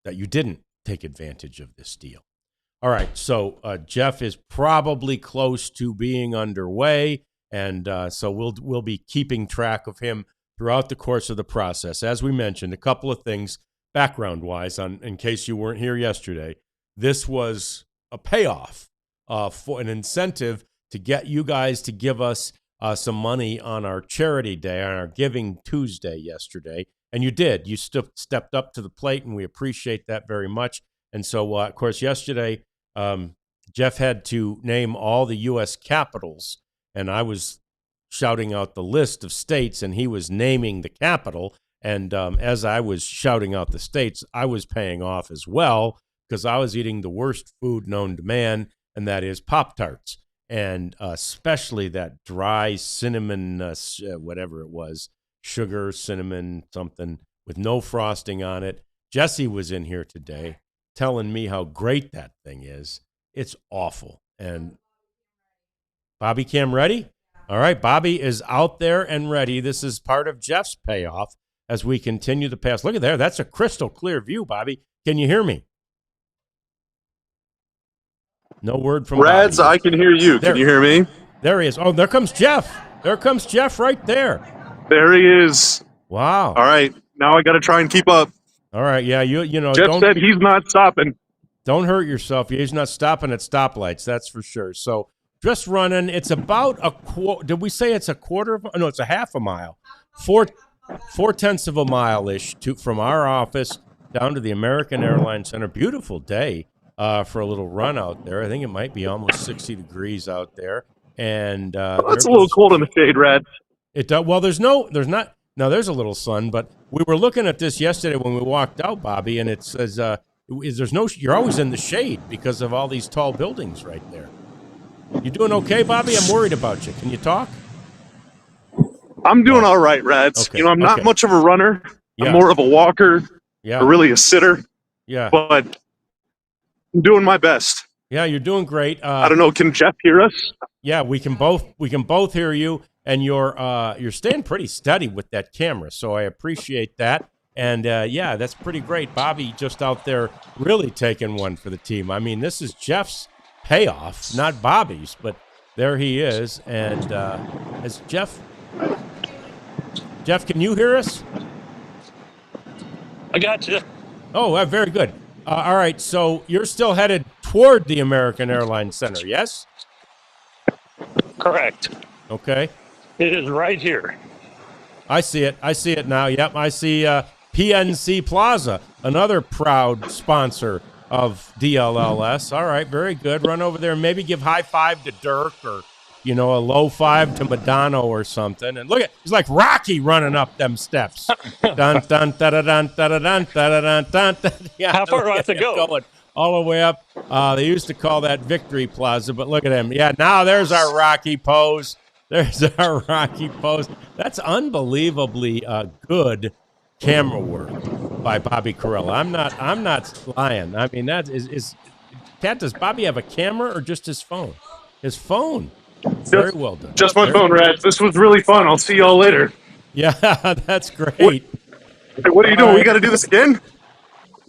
that you didn't take advantage of this deal. All right, so Jeff is probably close to being underway, and so we'll be keeping track of him throughout the course of the process. As we mentioned, a couple of things background-wise, in case you weren't here yesterday. This was a payoff for an incentive to get you guys to give us some money on our charity day, on our Giving Tuesday yesterday. And you did. You stepped up to the plate, and we appreciate that very much. And so, of course, yesterday, Jeff had to name all the U.S. capitals, and I was shouting out the list of states, and he was naming the capital. And as I was shouting out the states, I was paying off as well, because I was eating the worst food known to man, and that is Pop-Tarts, and especially that dry cinnamon, whatever it was, sugar, cinnamon, something with no frosting on it. Jesse was in here today telling me how great that thing is. It's awful. And Bobby Cam ready? All right, Bobby is out there and ready. This is part of Jeff's payoff as we continue the pass. Look at there. That's a crystal clear view, Bobby. Can you hear me? No word from Rads, Bobby. I can hear you. Can you hear me? There he is. Oh, there comes Jeff. There comes Jeff right there. There he is. Wow. All right. Now I got to try and keep up. All right. Yeah, you know. Jeff said he's not stopping. Don't hurt yourself. He's not stopping at stoplights. That's for sure. So just running. It's about did we say it's a quarter of? No, it's a half a mile. 4/10 of a mile-ish from our office down to the American Airlines Center. Beautiful day for a little run out there. I think it might be almost 60 degrees out there. And it's a little cold in the shade, Rad. It does. Well, there's not. Now there's a little sun, but we were looking at this yesterday when we walked out, Bobby, and it says you're always in the shade because of all these tall buildings right there. You doing okay, Bobby? I'm worried about you. Can you talk? I'm doing all right, Rads. Okay. I'm not much of a runner. Yeah. I'm more of a walker. Yeah. Or really a sitter. Yeah. But I'm doing my best. Yeah, you're doing great. I don't know. Can Jeff hear us? Yeah, we can both hear you, and you're staying pretty steady with that camera, so I appreciate that. And yeah, that's pretty great. Bobby just out there really taking one for the team. I mean, this is Jeff's payoff, not Bobby's, but there he is. And as Jeff, Jeff, can you hear us? I got you. Oh, very good. All right, so you're still headed toward the American Airlines Center, yes? Correct. Okay. It is right here. I see it. I see it now. Yep, I see PNC Plaza, another proud sponsor of DLLS. All right, very good. Run over there and maybe give high five to Dirk or, a low five to Madonna or something. And look at, it's like Rocky running up them steps. Dun, dun, dun, dun, dun, dun, dun, dun, dun, dun. Yeah, How far do I have to go? Going all the way up. They used to call that Victory Plaza, but look at him. Yeah, now there's our Rocky pose. There's our Rocky pose. That's unbelievably good camera work by Bobby Carell. I'm not lying. I mean, that is Kat, does Bobby have a camera or just his phone? His phone. Very well done. Just my phone, Rad. This was really fun. I'll see y'all later. Yeah, that's great. What are you doing? We got to do this again?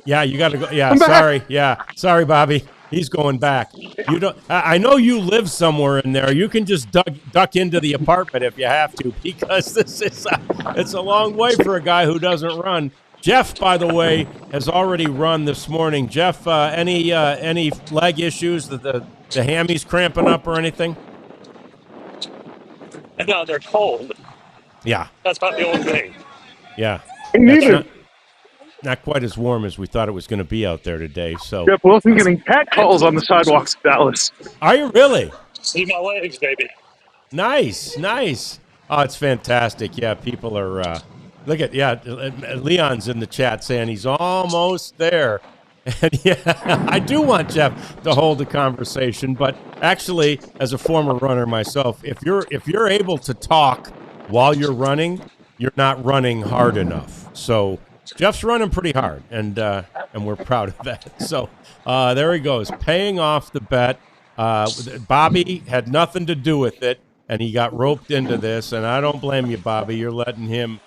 Yeah, you got to go. Yeah, I'm back. sorry. Yeah, sorry, Bobby. He's going back. You don't. I know you live somewhere in there. You can just duck into the apartment if you have to, because it's a long way for a guy who doesn't run. Jeff, by the way, has already run this morning. Jeff, any leg issues? The hammies cramping up or anything? No, they're cold. Yeah. That's about the only thing. Yeah. Neither. Not quite as warm as we thought it was going to be out there today. So Jeff Wilson getting cat calls on the sidewalks of Dallas. Are you really? See my legs, baby. Nice. Oh, it's fantastic. Yeah, people are. Look at Leon's in the chat saying he's almost there. And yeah, I do want Jeff to hold the conversation, but actually, as a former runner myself, if you're able to talk while you're running, you're not running hard enough. So Jeff's running pretty hard, and we're proud of that. So there he goes, paying off the bet. Bobby had nothing to do with it, and he got roped into this, and I don't blame you, Bobby. You're letting him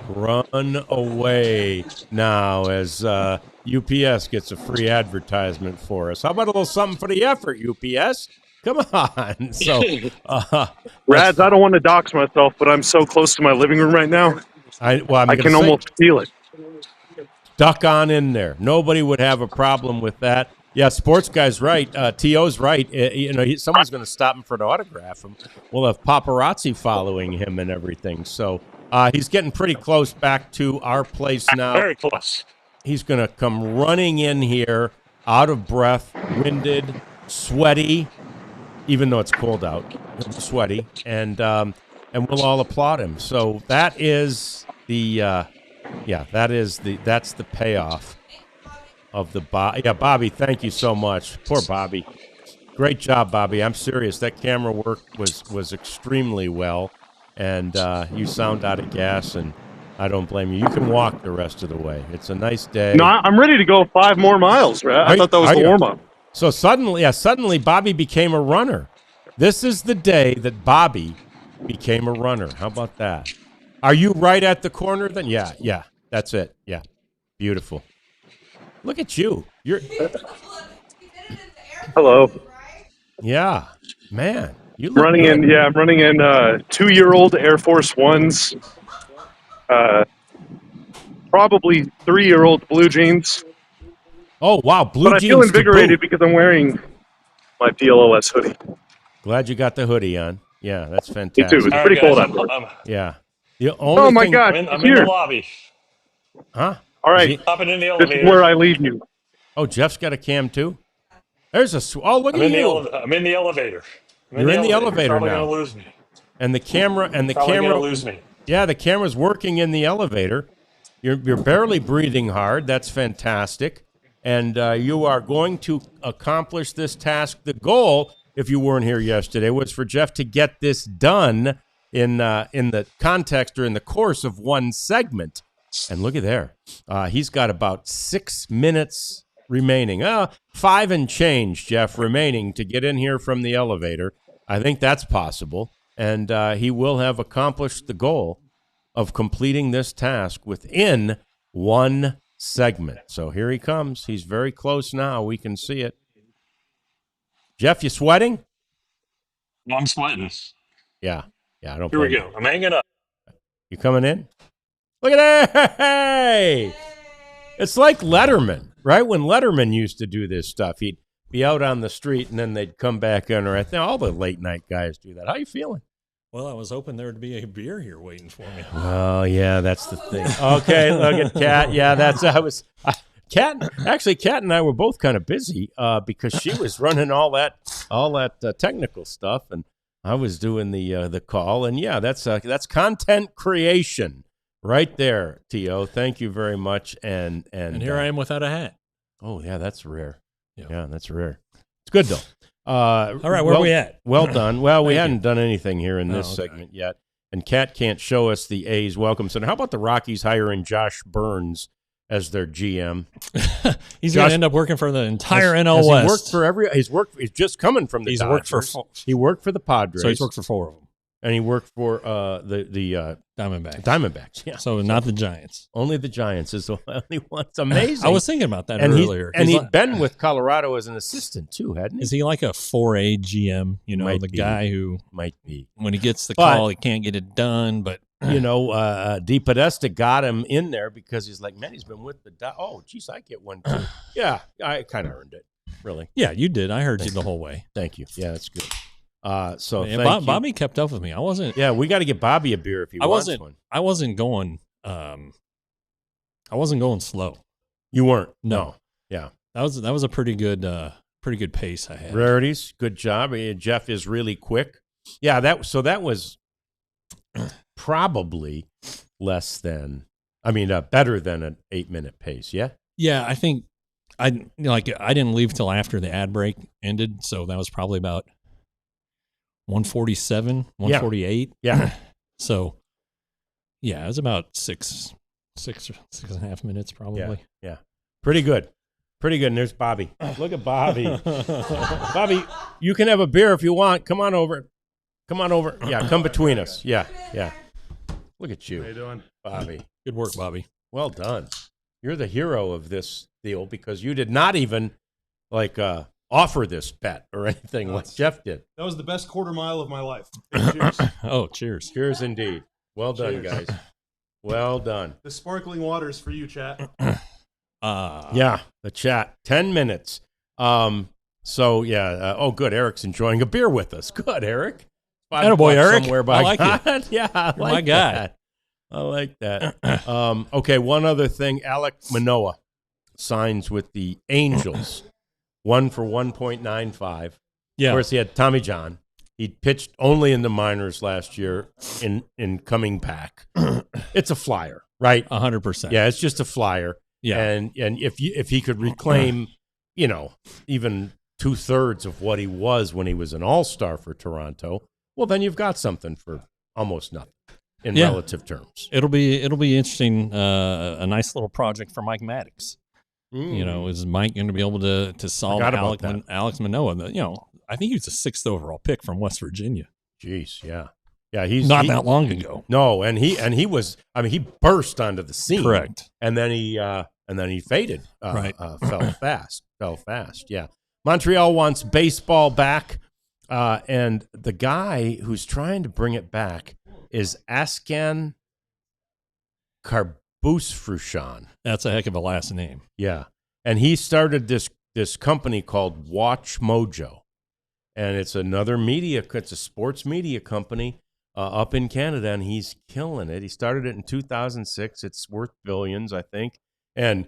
run away now as UPS gets a free advertisement for us. How about a little something for the effort, UPS? Come on. So, Rads, I don't want to dox myself, but I'm so close to my living room right now. I can almost feel it. Duck on in there. Nobody would have a problem with that. Yeah, sports guy's right. T.O.'s right. Someone's going to stop him for an autograph. We'll have paparazzi following him and everything. So he's getting pretty close back to our place now. Very close. He's going to come running in here, out of breath, winded, sweaty, even though it's cold out. He'll be sweaty, and we'll all applaud him. So that is that's the payoff of the Bobby, thank you so much. Poor Bobby. Great job, Bobby. I'm serious. That camera work was extremely well, and you sound out of gas, and I don't blame you. You can walk the rest of the way. It's a nice day. No, I'm ready to go 5 more miles, right? I thought that was the warm-up. So suddenly Bobby became a runner. This is the day that Bobby became a runner. How about that? Are you right at the corner then? Yeah. That's it. Yeah. Beautiful. Look at you. You're Hello. Yeah. Man. You look running good. I'm running in 2-year-old Air Force Ones. Probably 3-year-old blue jeans. Oh, wow. Blue but jeans. I feel invigorated because I'm wearing my DLLS hoodie. Glad you got the hoodie on. Yeah, that's fantastic. Me too. It's pretty cold out there. Yeah. The only my thing, God. I'm in the lobby. Huh? All right. Hopping in the This elevator. is where I leave you. Oh, Jeff's got a cam too? There's oh, look at you. I'm in the elevator. You're in the elevator Probably now. gonna lose me. And the camera Probably gonna lose me. Yeah, the camera's working in the elevator. You're barely breathing hard. That's fantastic. And you are going to accomplish this task. The goal, if you weren't here yesterday, was for Jeff to get this done in the context or in the course of one segment. And look at there. He's got about 6 minutes remaining. 5 and change, Jeff, remaining to get in here from the elevator. I think that's possible. And he will have accomplished the goal of completing this task within one segment. So here he comes. He's very close now. We can see it. Jeff, you sweating? No, I'm sweating. Yeah. I don't Here we blame go. I'm hanging up. You coming in? Look at that! Hey! It's like Letterman, right? When Letterman used to do this stuff, he'd be out on the street and then they'd come back in. Or I think all the late night guys do that. How you feeling? Well, I was hoping there would be a beer here waiting for me. Oh yeah, that's the thing. Okay, look at Kat. Yeah, Kat. Actually, Kat and I were both kind of busy because she was running all that technical stuff, and I was doing the call. And yeah, that's content creation right there, T.O. Thank you very much. And here I am without a hat. Oh yeah, that's rare. Yeah, that's rare. It's good though. All right, where are we at? Well done. Well, we hadn't done anything here in this segment yet, and Kat can't show us the A's welcome center. How about the Rockies hiring Josh Burns as their GM? He's going to end up working for the entire NL West. He worked for He's just coming from the Dodgers. He worked for the Padres. So he's worked for 4 of them. And he worked for the Diamondbacks. Diamondbacks, yeah. So not the Giants. Only the Giants is the only one. It's amazing. I was thinking about that earlier. He'd been with Colorado as an assistant too, hadn't he? Is he like a 4A GM? You know, guy who might be. When he gets the call, he can't get it done. But DePodesta got him in there because he's like, man, he's been with the. Oh, geez, I get one too. Yeah, I kind of earned it, really. Yeah, you did. I heard you the whole way. Thank you. Yeah, that's good. Bobby kept up with me. I wasn't. Yeah, we got to get Bobby a beer if he wants one. I wasn't going. I wasn't going slow. You weren't. No. Yeah. That was a pretty good pace I had. Rarities. Good job. Jeff is really quick. Yeah. That was probably less than. Better than an 8-minute pace. Yeah. Yeah, I think I didn't leave till after the ad break ended, so that was probably about 147, 148. Yeah. So, yeah, it was about six and a half minutes probably. Yeah. Pretty good. And there's Bobby. Look at Bobby. Bobby, you can have a beer if you want. Come on over. Yeah, come between us. Yeah. Look at you. How you doing? Bobby. Good work, Bobby. Well done. You're the hero of this deal because you did not even offer this bet or anything like Jeff did. That was the best quarter mile of my life. Cheers. Oh, cheers. Cheers indeed. Well done, guys. Well done. The sparkling waters for you, chat. Yeah, the chat. 10 minutes. Oh, good. Eric's enjoying a beer with us. Good, Eric. Attaboy, Eric. Somewhere by I like it. Yeah, I like my guy. I like that. Okay, one other thing. Alek Manoah signs with the Angels. 1 for 1.95. Yeah. Of course, he had Tommy John. He pitched only in the minors last year in coming back. It's a flyer, right? 100%. Yeah, it's just a flyer. Yeah. And if he could reclaim, even 2/3 of what he was when he was an all-star for Toronto, well, then you've got something for almost nothing in relative terms. It'll be interesting. A nice little project for Mike Maddox. Is Mike going to be able to solve Alex Manoah? I think he was a 6th overall pick from West Virginia. Jeez, yeah. He's not that long ago. No, and he was. He burst onto the scene. Correct. And then he faded. Right. Fell fast. Yeah. Montreal wants baseball back, and the guy who's trying to bring it back is Askan Karbusfrushan. That's a heck of a last name. Yeah. And he started this company called Watch Mojo. And it's it's a sports media company up in Canada, and he's killing it. He started it in 2006. It's worth billions, I think. And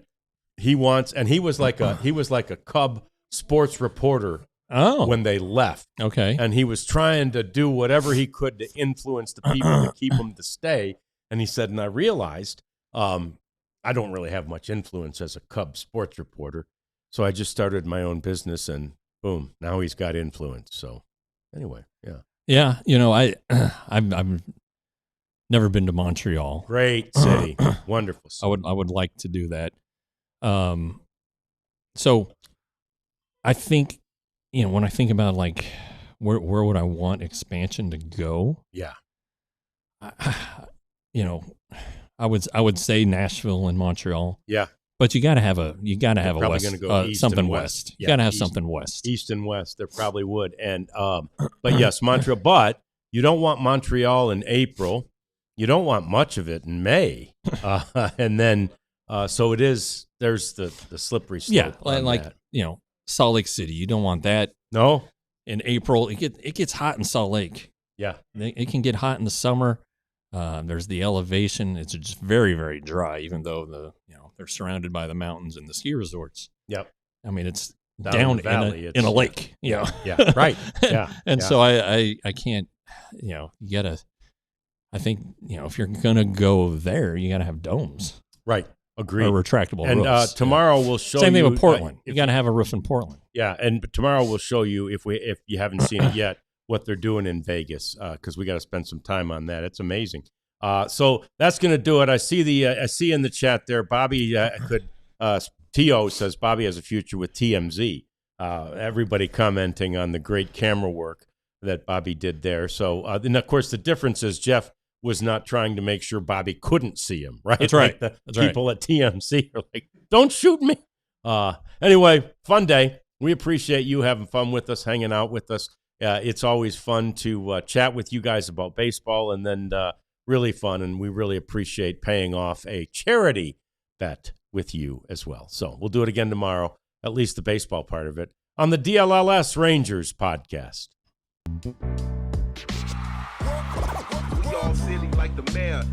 he was like a Cub sports reporter when they left. Okay. And he was trying to do whatever he could to influence the people to keep them to stay. And he said, and I realized I don't really have much influence as a Cub sports reporter. So I just started my own business, and boom, now he's got influence. So anyway, yeah. Yeah, I've never been to Montreal. Great city. Wonderful city. I would like to do that. So I think, when I think about like where would I want expansion to go? Yeah. I would say Nashville and Montreal. Yeah. But you got to have a west, go something west. You got to have something west. East and west, there probably would. And but yes, Montreal. But you don't want Montreal in April you don't want much of it in May. And then, so it is, there's the slippery slope. Yeah, on like that. Salt Lake City. You don't want that No? in April. It gets hot in Salt Lake. Yeah. It can get hot in the summer. There's the elevation. It's just very, very dry, even though they're surrounded by the mountains and the ski resorts. Yep. I mean, it's Down down in the valley, in a lake. Yeah. Right. Yeah. And so I can't, you gotta, I think, if you're going to go there, you got to have domes. Right. Agreed. Or retractable and roofs. Tomorrow we'll show you. Same thing with Portland. You got to have a roof in Portland. Yeah. And tomorrow we'll show you, if you haven't seen it yet, what they're doing in Vegas, because we got to spend some time on that. It's amazing. So that's going to do it. I see in the chat there, Bobby T.O. says Bobby has a future with TMZ. Everybody commenting on the great camera work that Bobby did there. So, and of course, the difference is Jeff was not trying to make sure Bobby couldn't see him, right? That's right. Like the people at TMZ are like, don't shoot me. Anyway, fun day. We appreciate you having fun with us, hanging out with us. It's always fun to chat with you guys about baseball, and then really fun, and we really appreciate paying off a charity bet with you as well. So we'll do it again tomorrow, at least the baseball part of it, on the DLLS Rangers podcast. We all silly like the mayor.